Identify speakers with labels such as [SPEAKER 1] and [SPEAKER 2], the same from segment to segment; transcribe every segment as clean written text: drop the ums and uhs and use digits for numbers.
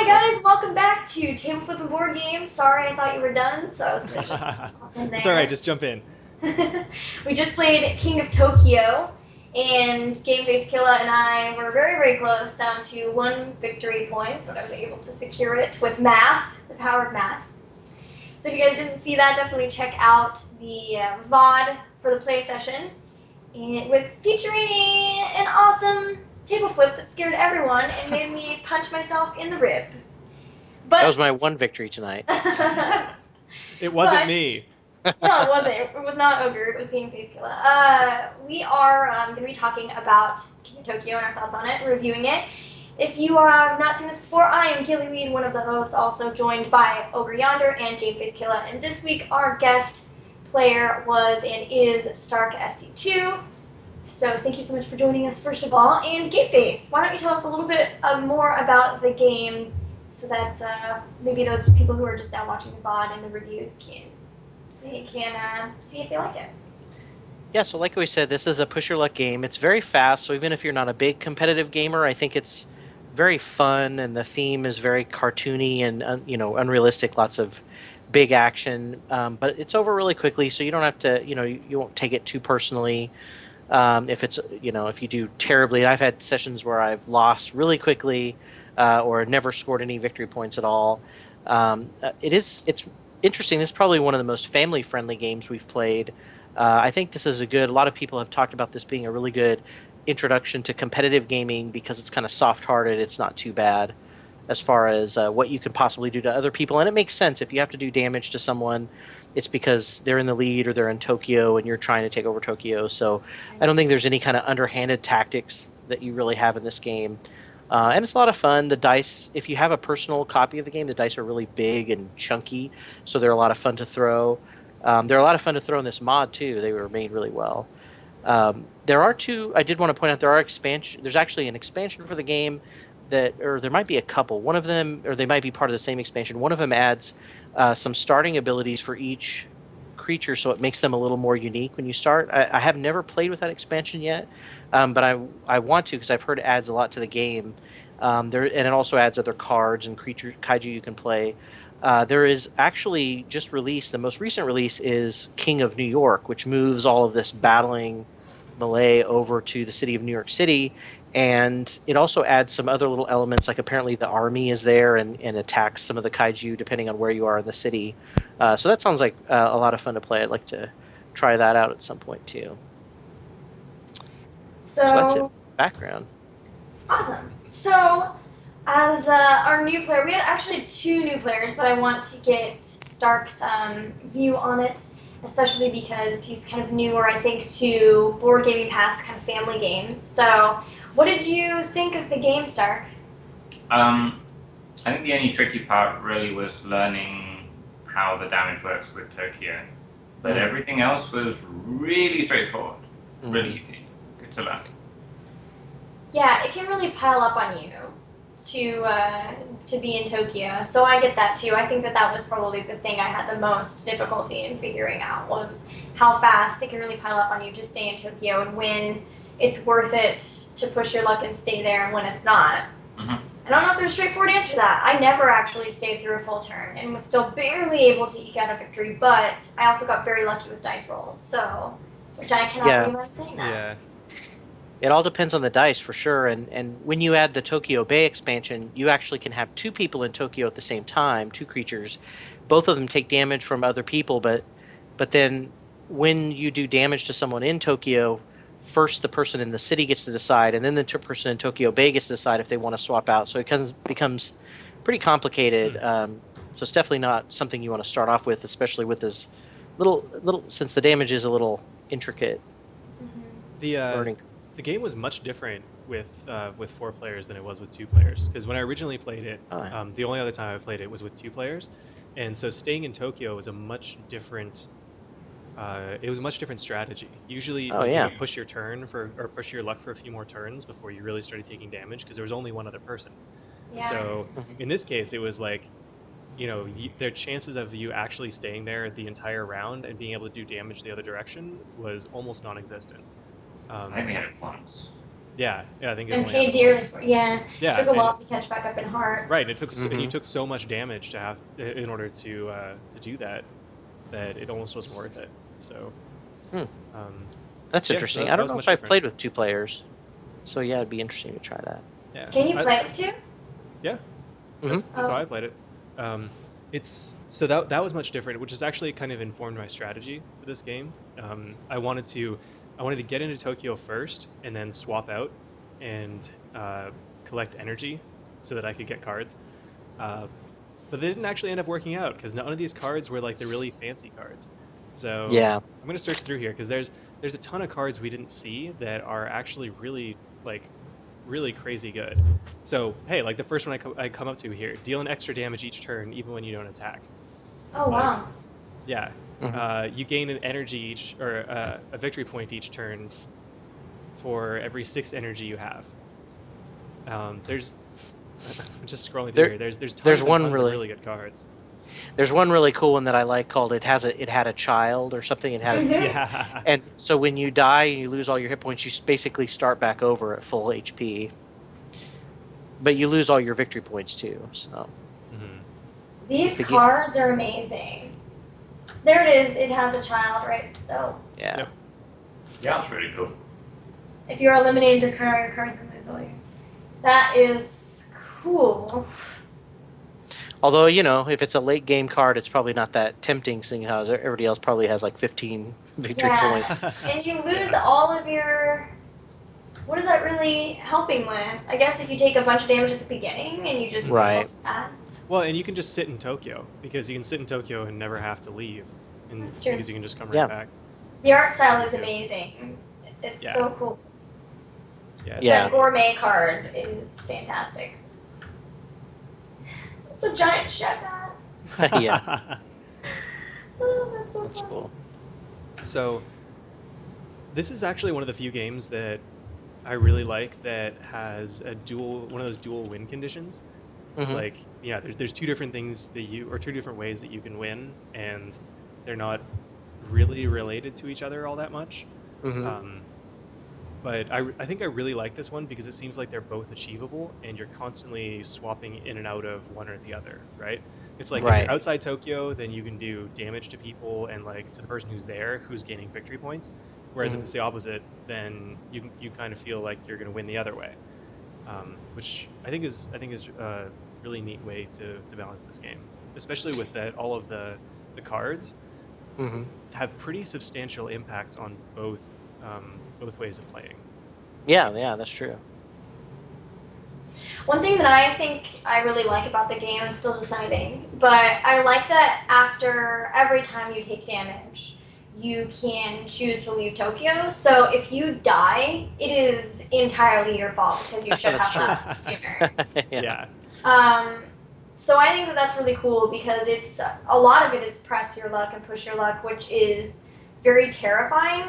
[SPEAKER 1] Hi guys, welcome back to Table Flippin' Board Games. Sorry, I thought you were done, so I was gonna just hop in
[SPEAKER 2] It's all right.
[SPEAKER 1] there.
[SPEAKER 2] Just jump in.
[SPEAKER 1] We just played King of Tokyo, and Game Face Killa and I were very, very close, down to one victory point, but I was able to secure it with math, the power of math. So if you guys didn't see that, definitely check out the VOD for the play session, and with featuring an awesome table flip that scared everyone and made me punch myself in the rib.
[SPEAKER 3] That was
[SPEAKER 1] But
[SPEAKER 3] my one victory tonight.
[SPEAKER 1] but
[SPEAKER 2] It wasn't me.
[SPEAKER 1] no, it wasn't. It was not Ogre. It was Game Face Killa. We are going to be talking about King of Tokyo and our thoughts on it and reviewing it. If you have not seen this before, I am Gillyweed, one of the hosts, also joined by Ogre Yonder and Game Face Killa. And this week, our guest player was and is Stark SC2. So thank you so much for joining us, first of all. And Game Face, why don't you tell us a little bit more about the game so that maybe those people who are just now watching the VOD and the reviews can see if they like it.
[SPEAKER 3] Yeah, so like we said, this is a push your luck game. It's very fast, so even if you're not a big competitive gamer, I think it's very fun, and the theme is very cartoony and unrealistic. Lots of big action, but it's over really quickly, so you don't have to, you won't take it too personally. If it's, if you do terribly, and I've had sessions where I've lost really quickly, or never scored any victory points at all. It's interesting. This is probably one of the most family-friendly games we've played. I think this is a lot of people have talked about this being a really good introduction to competitive gaming because it's kind of soft-hearted. It's not too bad as far as what you can possibly do to other people. And it makes sense. If you have to do damage to someone, it's because they're in the lead or they're in Tokyo and you're trying to take over Tokyo. So I don't think there's any kind of underhanded tactics that you really have in this game. And it's a lot of fun. The dice, if you have a personal copy of the game, the dice are really big and chunky, so they're a lot of fun to throw. They're a lot of fun to throw in this mod too. They were made really well. There are two. I did want to point out there are expansion. There's actually an expansion for the game or there might be a couple. One of them, or they might be part of the same expansion. One of them adds some starting abilities for each creature, so it makes them a little more unique when you start. I have never played with that expansion yet, but I want to because I've heard it adds a lot to the game. And it also adds other cards and creature kaiju you can play. There is actually just released, the most recent release is King of New York, which moves all of this battling melee over to the city of New York City. And it also adds some other little elements, like apparently the army is there and attacks some of the kaiju depending on where you are in the city. So that sounds like a lot of fun to play. I'd like to try that out at some point too. So that's it.
[SPEAKER 1] So
[SPEAKER 3] Background.
[SPEAKER 1] awesome. So as our new player, we had actually two new players, but I want to get Stark's view on it, especially because he's kind of newer, I think, to board gaming past kind of family games. So what did you think of the game, Stark?
[SPEAKER 4] I think the only tricky part really was learning how the damage works with Tokyo. But everything else was really straightforward, really easy, good to learn.
[SPEAKER 1] Yeah, it can really pile up on you to be in Tokyo. So I get that too. I think that was probably the thing I had the most difficulty in figuring out was how fast it can really pile up on you to stay in Tokyo and when it's worth it to push your luck and stay there and when it's not.
[SPEAKER 4] Mm-hmm.
[SPEAKER 1] I don't know if there's a straightforward answer to that. I never actually stayed through a full turn and was still barely able to eke out a victory, but I also got very lucky with dice rolls, so which I cannot believe I'm saying that.
[SPEAKER 2] Yeah.
[SPEAKER 3] It all depends on the dice for sure. And when you add the Tokyo Bay expansion, you actually can have two people in Tokyo at the same time, two creatures. Both of them take damage from other people, but then when you do damage to someone in Tokyo, first the person in the city gets to decide, and then the person in Tokyo Bay gets to decide if they want to swap out. So it becomes pretty complicated. So it's definitely not something you want to start off with, especially with this little since the damage is a little intricate.
[SPEAKER 2] The game was much different with 4 players than it was with 2 players. Because when I originally played it, the only other time I played it was with 2 players, and so staying in Tokyo was a much different. It was a much different strategy. Usually, you would push your turn or push your luck for a few more turns before you really started taking damage because there was only one other person.
[SPEAKER 1] Yeah.
[SPEAKER 2] So in this case, it was like, their chances of you actually staying there the entire round and being able to do damage the other direction was almost non-existent.
[SPEAKER 4] I think we had it once.
[SPEAKER 2] Yeah, I think it
[SPEAKER 1] And
[SPEAKER 2] only
[SPEAKER 1] paid
[SPEAKER 2] happened
[SPEAKER 1] dearly
[SPEAKER 2] once.
[SPEAKER 1] for it
[SPEAKER 2] Yeah,
[SPEAKER 1] took a while
[SPEAKER 2] and
[SPEAKER 1] to catch back up in hearts.
[SPEAKER 2] right, it took and you took so much damage to have in order to do that it almost wasn't worth it. So,
[SPEAKER 3] that's
[SPEAKER 2] yeah,
[SPEAKER 3] interesting.
[SPEAKER 2] that
[SPEAKER 3] I don't
[SPEAKER 2] was
[SPEAKER 3] know
[SPEAKER 2] much
[SPEAKER 3] if I've
[SPEAKER 2] different.
[SPEAKER 3] played with 2 players, so yeah, it'd be interesting to try that.
[SPEAKER 2] Yeah,
[SPEAKER 1] Can you play with 2?
[SPEAKER 2] Yeah, that's how I played it. It's so that was much different, which has actually kind of informed my strategy for this game. I wanted to get into Tokyo first and then swap out and collect energy so that I could get cards. But they didn't actually end up working out because none of these cards were like the really fancy cards. So
[SPEAKER 3] Yeah.
[SPEAKER 2] I'm gonna search through here because there's a ton of cards we didn't see that are actually really really crazy good. So hey, like the first one I come up to here, deal an extra damage each turn even when you don't attack.
[SPEAKER 1] Oh wow.
[SPEAKER 2] Yeah. You gain an energy each or a victory point each turn for every 6 energy you have. There's I'm just scrolling through here. There's tons and tons of really good cards.
[SPEAKER 3] There's one really cool one that I like called it had a child or something. It had
[SPEAKER 2] Yeah.
[SPEAKER 3] and so when you die and you lose all your hit points, you basically start back over at full HP. But you lose all your victory points too. So
[SPEAKER 1] these cards are amazing. There it is. It has a child, right? Oh.
[SPEAKER 3] Yeah.
[SPEAKER 2] Yep.
[SPEAKER 4] Yeah, it's really cool.
[SPEAKER 1] If you're eliminated, discard all your cards and lose all your. That is cool.
[SPEAKER 3] Although, if it's a late game card, it's probably not that tempting, seeing how everybody else probably has like 15 victory points.
[SPEAKER 1] And you lose all of your. What is that really helping with? I guess if you take a bunch of damage at the beginning and you just
[SPEAKER 2] Well, and you can just sit in Tokyo because you can sit in Tokyo and never have to leave, and
[SPEAKER 1] that's true.
[SPEAKER 2] because you can just come right back.
[SPEAKER 1] The art style is amazing. It's so cool.
[SPEAKER 2] Yeah.
[SPEAKER 1] That gourmet card is fantastic. It's a giant chef hat.
[SPEAKER 3] Yeah.
[SPEAKER 1] Oh, that's so
[SPEAKER 3] That's
[SPEAKER 1] fun.
[SPEAKER 3] cool.
[SPEAKER 2] So, this is actually one of the few games that I really like that has one of those dual win conditions. It's like, there's 2 different things or 2 different ways that you can win, and they're not really related to each other all that much. But I think I really like this one because it seems like they're both achievable, and you're constantly swapping in and out of one or the other, right? It's like if you're outside Tokyo, then you can do damage to people and like to the person who's there, who's gaining victory points. Whereas if it's the opposite, then you kind of feel like you're going to win the other way, which I think is a really neat way to balance this game, especially with that all of the cards have pretty substantial impacts on both ways of playing.
[SPEAKER 3] Yeah, that's true.
[SPEAKER 1] One thing that I think I really like about the game, I'm still deciding, but I like that after every time you take damage, you can choose to leave Tokyo. So if you die, it is entirely your fault because you should have left sooner.
[SPEAKER 2] Yeah.
[SPEAKER 1] So I think that that's really cool because it's a lot of it is press your luck and push your luck, which is very terrifying.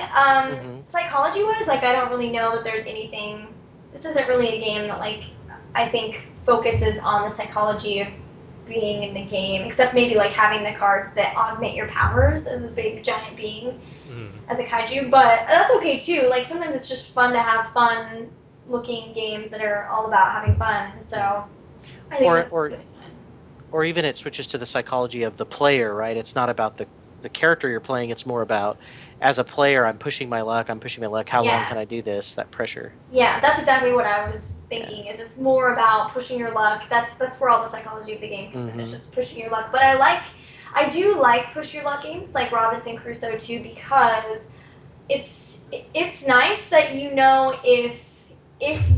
[SPEAKER 1] Psychology-wise, like I don't really know that there's anything. This isn't really a game that like I think focuses on the psychology of being in the game, except maybe like having the cards that augment your powers as a big giant being, as a kaiju. But that's okay too. Like sometimes it's just fun to have fun-looking games that are all about having fun. So I think that's really fun.
[SPEAKER 3] Or even it switches to the psychology of the player, right? It's not about the character you're playing. It's more about, as a player, I'm pushing my luck. How long can I do this? That pressure.
[SPEAKER 1] Yeah, that's exactly what I was thinking. Is it's more about pushing your luck. That's where all the psychology of the game comes in. It's just pushing your luck. But I do like push your luck games like Robinson Crusoe too, because it's nice that you know if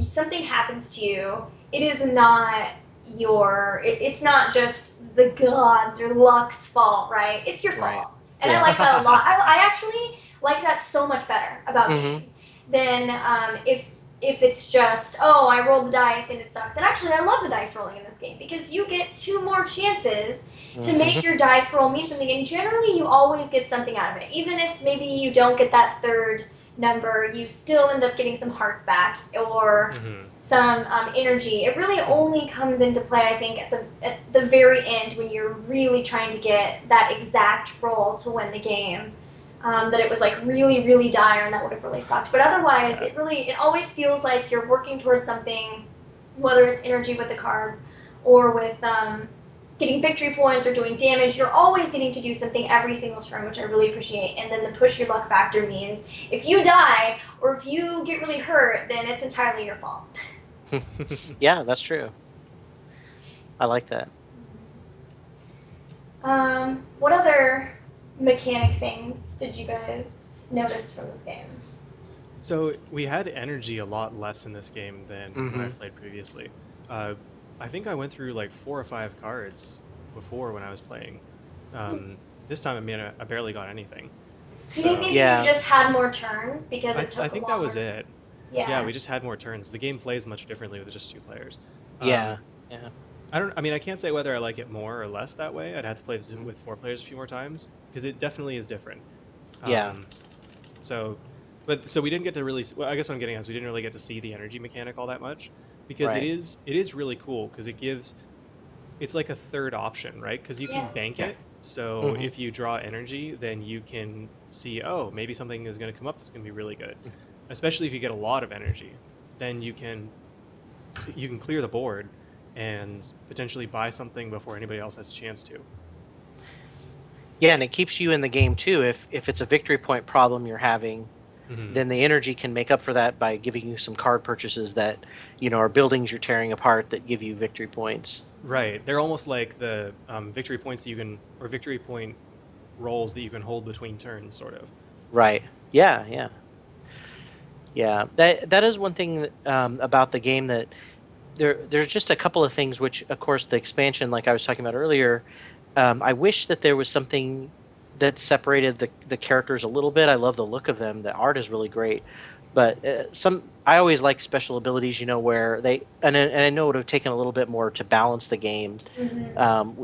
[SPEAKER 1] something happens to you, it is not it's not just the gods or luck's fault, right? It's your fault. And I like that a lot. I actually like that so much better about games than if it's just, oh, I rolled the dice and it sucks. And actually, I love the dice rolling in this game because you get 2 more chances to make your dice roll mean something. And generally, you always get something out of it. Even if maybe you don't get that 3rd number, you still end up getting some hearts back or some energy. It really only comes into play, I think, at the very end when you're really trying to get that exact roll to win the game. that it was like really, really dire and that would have really sucked. But otherwise, it always feels like you're working towards something, whether it's energy with the cards or with getting victory points or doing damage. You're always getting to do something every single turn, which I really appreciate. And then the push your luck factor means if you die or if you get really hurt, then it's entirely your fault.
[SPEAKER 3] Yeah, that's true. I like that.
[SPEAKER 1] What other mechanic things did you guys notice from this game?
[SPEAKER 2] So we had energy a lot less in this game than when I played previously. I think I went through like 4 or 5 cards before when I was playing. This time, I mean, I barely got anything.
[SPEAKER 1] Do you think maybe you just had more turns because it took
[SPEAKER 2] I think that was it.
[SPEAKER 1] Yeah,
[SPEAKER 2] we just had more turns. The game plays much differently with just 2 players.
[SPEAKER 3] Yeah.
[SPEAKER 2] I mean, I can't say whether I like it more or less that way. I'd have to play this with 4 players a few more times because it definitely is different. So we didn't get to really. Well, I guess what I'm getting at is we didn't really get to see the energy mechanic all that much because it is really cool because it's like a third option, right? Because you can bank it. So if you draw energy, then you can see, oh, maybe something is going to come up that's going to be really good. Especially if you get a lot of energy, then you can clear the board and potentially buy something before anybody else has a chance to.
[SPEAKER 3] Yeah, and it keeps you in the game too. If it's a victory point problem you're having, then the energy can make up for that by giving you some card purchases that, are buildings you're tearing apart that give you victory points.
[SPEAKER 2] Right. They're almost like the victory points that you can, or victory point rolls that you can hold between turns, sort of.
[SPEAKER 3] Right. Yeah. That is one thing about the game that there's just a couple of things which, of course, the expansion, like I was talking about earlier, I wish that there was something that separated the characters a little bit. I love the look of them. The art is really great. But I always like special abilities, where and I know it would have taken a little bit more to balance the game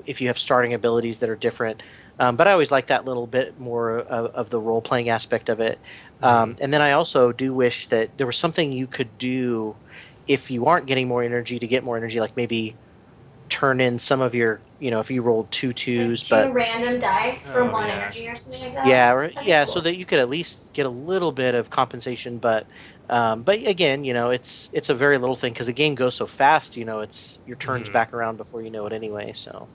[SPEAKER 3] if you have starting abilities that are different. But I always like that little bit more of the role-playing aspect of it. And then I also do wish that there was something you could do if you aren't getting more energy to get more energy, like maybe turn in some of your, if you rolled 2 2s,
[SPEAKER 1] like 2 random dice for 1 energy or something like that.
[SPEAKER 3] Yeah, cool. So that you could at least get a little bit of compensation. But again, it's a very little thing because the game goes so fast. It's your turns back around before you know it anyway. So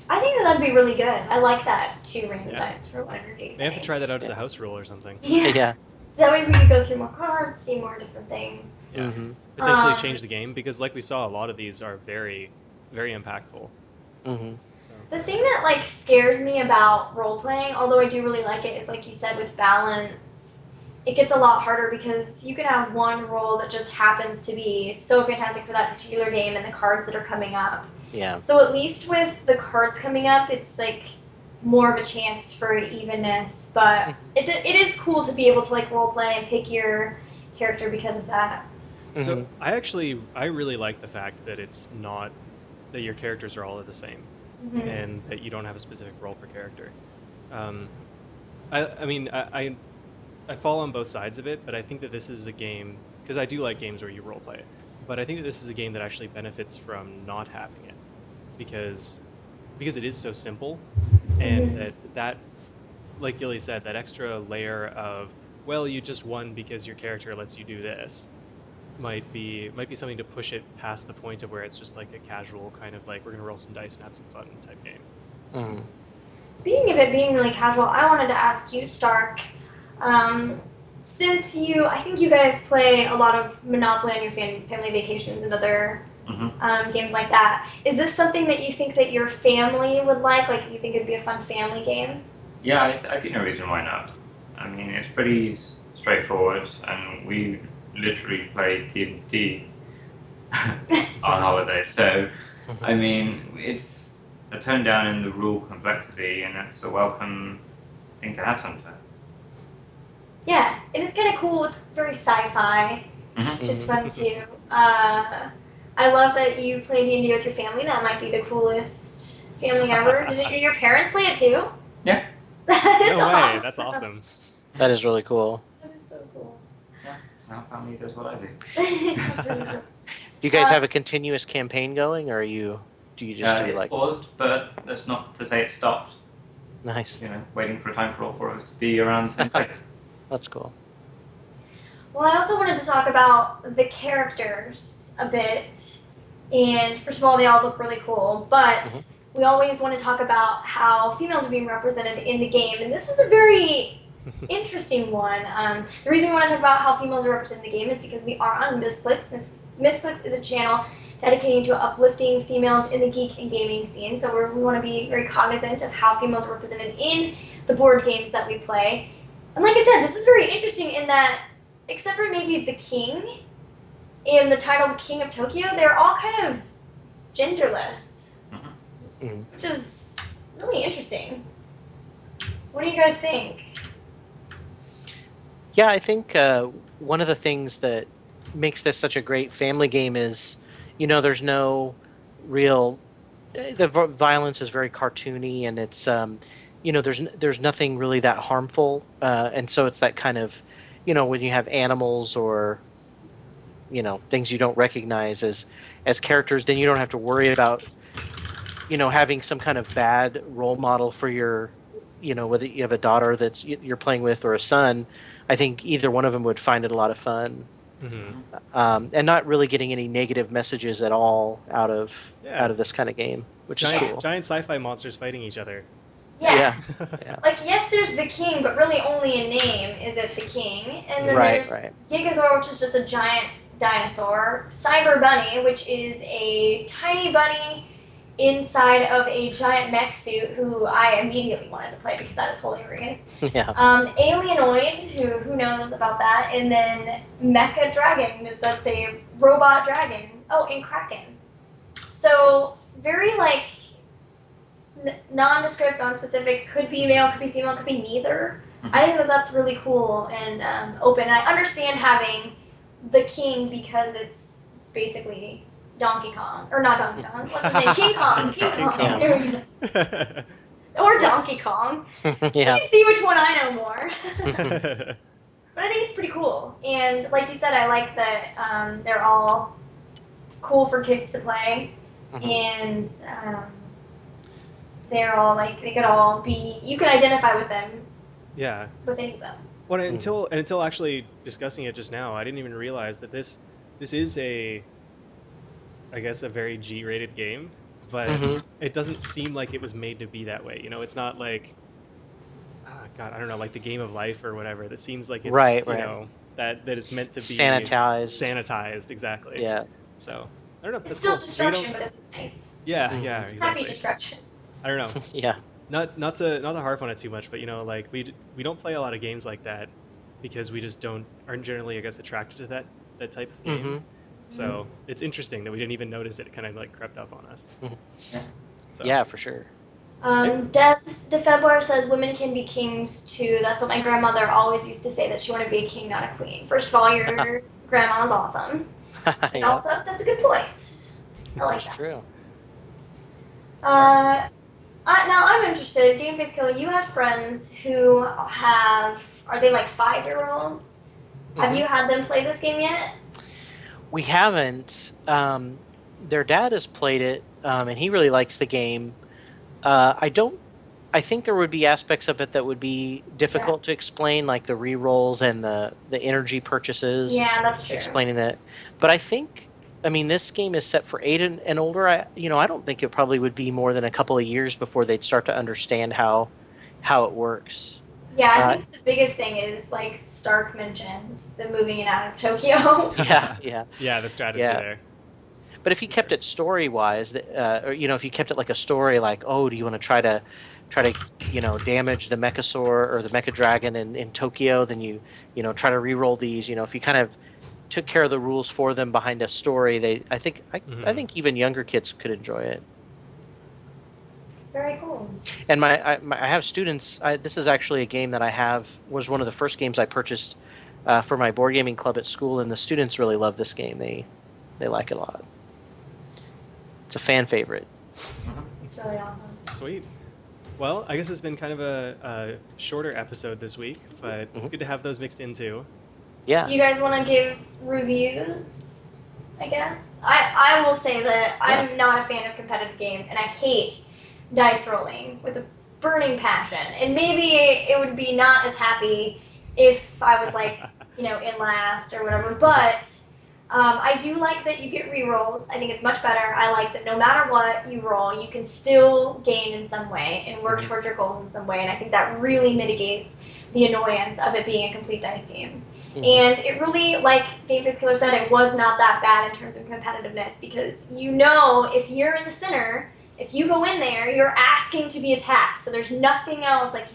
[SPEAKER 1] I think that'd be really good. I like that 2 random dice for 1 energy.
[SPEAKER 2] They have to try that out as a house rule or something.
[SPEAKER 1] Yeah. That way we could go through more cards, see more different things.
[SPEAKER 2] Yeah. Potentially change the game because, like we saw, a lot of these are very, very impactful.
[SPEAKER 1] The thing that scares me about role playing, although I do really like it, is like you said with balance, it gets a lot harder because you can have one role that just happens to be so fantastic for that particular game and the cards that are coming up.
[SPEAKER 3] Yeah.
[SPEAKER 1] So at least with the cards coming up, it's more of a chance for evenness, but it is cool to be able to role play and pick your character because of that.
[SPEAKER 2] So I really like the fact that it's not that your characters are all the same and that you don't have a specific role per character. I mean, I fall on both sides of it, but I think that this is a game, because I do like games where you role play, but I think that this is a game that actually benefits from not having it because it is so simple, and that like Gilly said, that extra layer of, well, you just won because your character lets you do this might be something to push it past the point of where it's just like a casual kind of we're gonna roll some dice and have some fun type game.
[SPEAKER 1] Speaking of it being really casual, I wanted to ask you, Stark, since I think you guys play a lot of Monopoly on your family vacations and other games like that. Is this something that you think that your family would like? You think it'd be a fun family game?
[SPEAKER 4] Yeah, I see no reason why not. I mean, it's pretty straightforward, and we literally play D&D on holiday. So, I mean, it's a tone down in the rule complexity, and it's a welcome thing to have sometimes.
[SPEAKER 1] Yeah, and it's kind of cool. It's very sci-fi, which is fun too. I love that you play D&D with your family. That might be the coolest family ever. Do your parents play it too?
[SPEAKER 4] Yeah.
[SPEAKER 1] That is
[SPEAKER 2] way, that's awesome.
[SPEAKER 3] That is really cool.
[SPEAKER 1] That is so cool.
[SPEAKER 4] Yeah, my family does what I do.
[SPEAKER 1] That's really cool.
[SPEAKER 3] Do you guys have a continuous campaign going, or do you just do
[SPEAKER 4] it's paused, but that's not to say it's stopped.
[SPEAKER 3] Nice.
[SPEAKER 4] Waiting for a time for all 4 of us to be around the same place.
[SPEAKER 3] That's cool.
[SPEAKER 1] Well, I also wanted to talk about the characters a bit. And first of all, they all look really cool, but we always want to talk about how females are being represented in the game. And this is a very interesting one. The reason we want to talk about how females are represented in the game is because we are on Misscliks. Misscliks is a channel dedicating to uplifting females in the geek and gaming scene. So we want to be very cognizant of how females are represented in the board games that we play. And like I said, this is very interesting in that, except for maybe the king and the title King of Tokyo, they're all kind of genderless, which is really interesting. What do you guys think?
[SPEAKER 3] Yeah, I think one of the things that makes this such a great family game is, there's no real, the violence is very cartoony, and it's, there's nothing really that harmful, and so it's that kind of, when you have animals or things you don't recognize as characters, then you don't have to worry about having some kind of bad role model for your whether you have a daughter that's you're playing with or a son. I think either one of them would find it a lot of fun, and not really getting any negative messages at all out of this kind of game, which is cool.
[SPEAKER 2] Giant sci-fi monsters fighting each other.
[SPEAKER 1] Yeah. Like, yes, there's the king, but really only in name is it the king. And then there's Gigasaur, which is just a giant dinosaur. Cyber Bunny, which is a tiny bunny inside of a giant mech suit, who I immediately wanted to play because that is hilarious. Alienoid, who knows about that. And then Mecha Dragon, that's a robot dragon. Oh, and Kraken. So, very, nondescript, non-specific, could be male, could be female, could be neither. I think that's really cool and open. I understand having the king because it's basically Donkey Kong, or not Donkey Kong. What's his name? King Kong. King Kong. There we go. Or Donkey Kong. You can see which one I know more. But I think it's pretty cool. And like you said, I like that they're all cool for kids to play, and they're all they could all be. You can identify with them.
[SPEAKER 2] Yeah.
[SPEAKER 1] With any of them.
[SPEAKER 2] Well, until actually discussing it just now, I didn't even realize that this is a very G-rated game, but it doesn't seem like it was made to be that way. It's not like, God, I don't know, like the Game of Life or whatever. That seems like it's that it's meant to be sanitized, exactly.
[SPEAKER 3] Yeah.
[SPEAKER 2] So I don't know.
[SPEAKER 1] It's
[SPEAKER 2] That's
[SPEAKER 1] still
[SPEAKER 2] cool.
[SPEAKER 1] destruction, but it's nice.
[SPEAKER 2] Yeah, yeah, exactly.
[SPEAKER 1] Happy destruction.
[SPEAKER 2] I don't know.
[SPEAKER 3] Yeah.
[SPEAKER 2] Not to harp on it too much, but we don't play a lot of games like that because we just aren't generally, I guess, attracted to that type of game. So it's interesting that we didn't even notice it kind of crept up on us. So.
[SPEAKER 3] Yeah, for sure.
[SPEAKER 1] Debs DeFebruary says women can be kings too. That's what my grandmother always used to say, that she wanted to be a king, not a queen. First of all, your grandma's awesome. And also, that's a good point. I like that.
[SPEAKER 3] That's true.
[SPEAKER 1] Now I'm interested. Game Face Killer, you have friends who are they 5-year-olds? Have you had them play this game yet?
[SPEAKER 3] We haven't. Their dad has played it, and he really likes the game. I think there would be aspects of it that would be difficult to explain, like the rerolls and the energy purchases.
[SPEAKER 1] Yeah, that's true.
[SPEAKER 3] Explaining that. But I think, this game is set for 8 and older. I don't think it probably would be more than a couple of years before they'd start to understand how it works.
[SPEAKER 1] Yeah, I think the biggest thing is, Stark mentioned, the moving it out of Tokyo.
[SPEAKER 3] Yeah,
[SPEAKER 2] the strategy there.
[SPEAKER 3] But if you kept it story-wise, or if you kept it like a story, do you want to try to damage the Mechasaur or the Mecha Dragon in Tokyo, then you try to re-roll these. If you kind of took care of the rules for them behind a story, I think even younger kids could enjoy it.
[SPEAKER 1] Very cool.
[SPEAKER 3] And I have students. This is actually a game that was one of the first games I purchased for my board gaming club at school, and the students really love this game. They like it a lot. It's a fan favorite.
[SPEAKER 1] It's really awesome.
[SPEAKER 2] Sweet. Well, I guess it's been kind of a shorter episode this week, but it's good to have those mixed in too.
[SPEAKER 3] Yeah.
[SPEAKER 1] Do you guys want to give reviews, I guess? I will say that I'm not a fan of competitive games, and I hate dice rolling with burning passion. And maybe it would be not as happy if I was like, in last or whatever. But I do like that you get rerolls. I think it's much better. I like that no matter what you roll, you can still gain in some way and work towards your goals in some way. And I think that really mitigates the annoyance of it being a complete dice game. And it really, like Game Face Killer said, it was not that bad in terms of competitiveness, because if you're in the center, if you go in there, you're asking to be attacked. So there's nothing else. Like,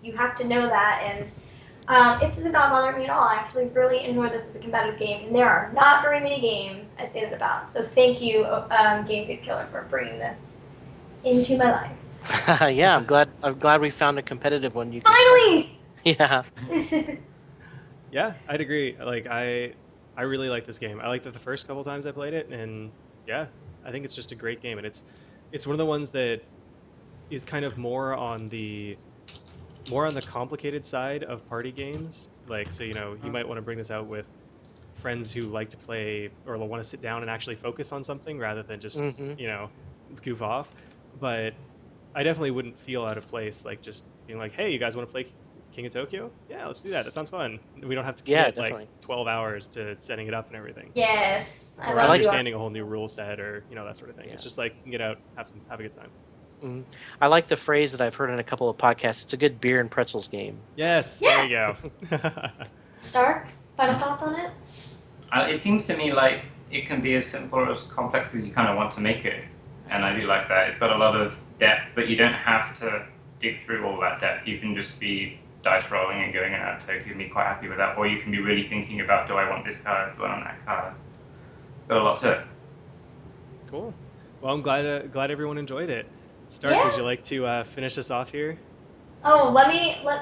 [SPEAKER 1] you have to know that. And it does not bother me at all. I actually really enjoy this as a competitive game, and there are not very many games I say that about. So thank you, Game Face Killer, for bringing this into my life.
[SPEAKER 3] Yeah, I'm glad we found a competitive one. You can
[SPEAKER 1] Finally.
[SPEAKER 3] Yeah.
[SPEAKER 2] Yeah, I'd agree. Like, I really like this game. I liked it the first couple times I played it, and yeah, I think it's just a great game. And it's one of the ones that is kind of more on the complicated side of party games. Like, so you might want to bring this out with friends who like to play or want to sit down and actually focus on something rather than just goof off. But I definitely wouldn't feel out of place, like just being like, hey, you guys want to play King of Tokyo? Yeah, let's do that. That sounds fun. We don't have to commit like 12 hours to setting it up and everything.
[SPEAKER 1] Yes,
[SPEAKER 2] or understanding a whole new rule set or that sort of thing. Yeah. It's just like get out, have a good time.
[SPEAKER 3] I like the phrase that I've heard in a couple of podcasts. It's a good beer and pretzels game.
[SPEAKER 2] Yes,
[SPEAKER 1] yeah.
[SPEAKER 2] There you go.
[SPEAKER 1] Stark, final thoughts on it?
[SPEAKER 4] It seems to me like it can be as simple or as complex as you kind of want to make it, and I do like that. It's got a lot of depth, but you don't have to dig through all that depth. You can just be dice rolling and going out of Tokyo and be quite happy with that, or you can be really thinking about, do I want this card, do I want that card? Got a lot to it.
[SPEAKER 2] Cool. Well, I'm glad everyone enjoyed it. Stark, would you like to finish us off here?
[SPEAKER 1] Oh,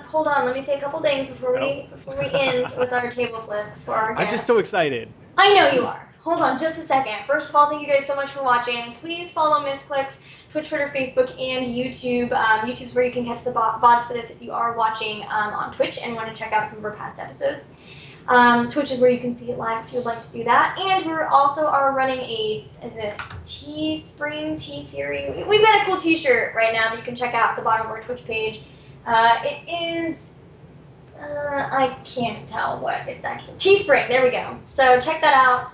[SPEAKER 1] hold on. Let me say a couple things before we end with our table flip for our guests.
[SPEAKER 2] I'm just so excited.
[SPEAKER 1] I know you are. Hold on just a second. First of all, thank you guys so much for watching. Please follow Misscliks, Twitch, Twitter, Facebook, and YouTube. YouTube's where you can catch the VODs for this if you are watching on Twitch and want to check out some of our past episodes. Twitch is where you can see it live if you'd like to do that. And we're also running Teespring, T-Fury. We've got a cool t-shirt right now that you can check out at the bottom of our Twitch page. It is... I can't tell what it's actually. Teespring, there we go. So check that out.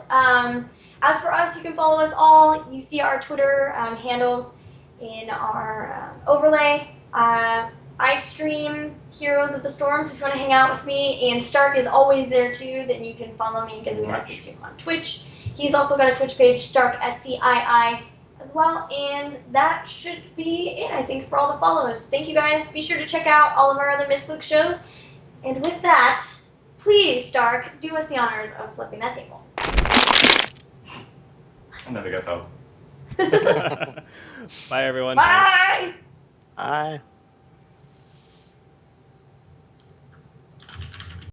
[SPEAKER 1] As for us, you can follow us all. You see our Twitter handles in our overlay. I stream Heroes of the Storm, so if you want to hang out with me, and Stark is always there too, then you can follow me and get the message too on Twitch. He's also got a Twitch page, Stark SCII, as well, and that should be it, I think, for all the follows. Thank you guys. Be sure to check out all of our other Misscliks shows. And with that, please, Stark, do us the honors of flipping that table.
[SPEAKER 4] I never get told.
[SPEAKER 2] Bye, everyone.
[SPEAKER 1] Bye!
[SPEAKER 3] Bye.